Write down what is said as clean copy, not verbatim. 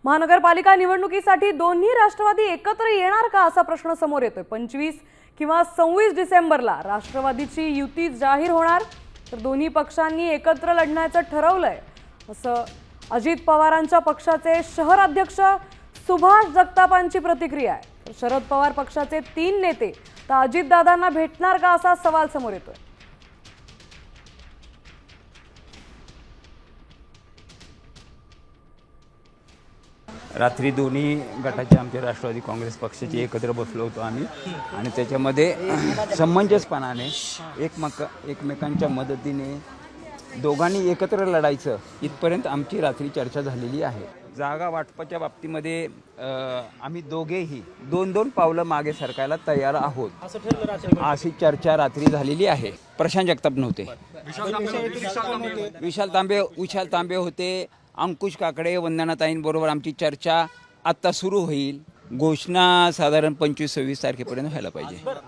महानगरपालिका निवडणुकीसाठी दोन्ही राष्ट्रवादी एकत्र येणार का असा प्रश्न समोर येतोय। 25 किंवा 26 डिसेंबरला राष्ट्रवादीची युती जाहीर होणार, तर दोन्ही पक्षांनी एकत्र लढण्याचं ठरवलंय असं अजित पवारांच्या पक्षाचे शहर अध्यक्ष सुभाष जगतापांची प्रतिक्रिया आहे। तर शरद पवार पक्षाचे 3 नेते तर अजितदादांना भेटणार का असा सवाल समोर येतोय। रात्री दोन्ही गटाचे आमचे राष्ट्रवादी काँग्रेस पक्षाचे एकत्र बसलो होतो आम्ही आणि त्याच्यामध्ये समंजसपणाने एकमेकांच्या मदतीने दोघांनी एकत्र लढायचं इथपर्यंत आमची रात्री चर्चा झालेली आहे। जागा वाटपाच्या बाबतीमध्ये आम्ही दोघेही 2-2 पावलं मागे सरकायला तयार आहोत अशी चर्चा रात्री झालेली आहे। प्रशांत जगताप नव्हते, विशाल तांबे होते, अंकुश काकडे, वंदनाताईंबरोबर आमची चर्चा आत्ता सुरू होईल। घोषणा साधारण 25-26 तारखेपर्यंत व्हायला पाहिजे।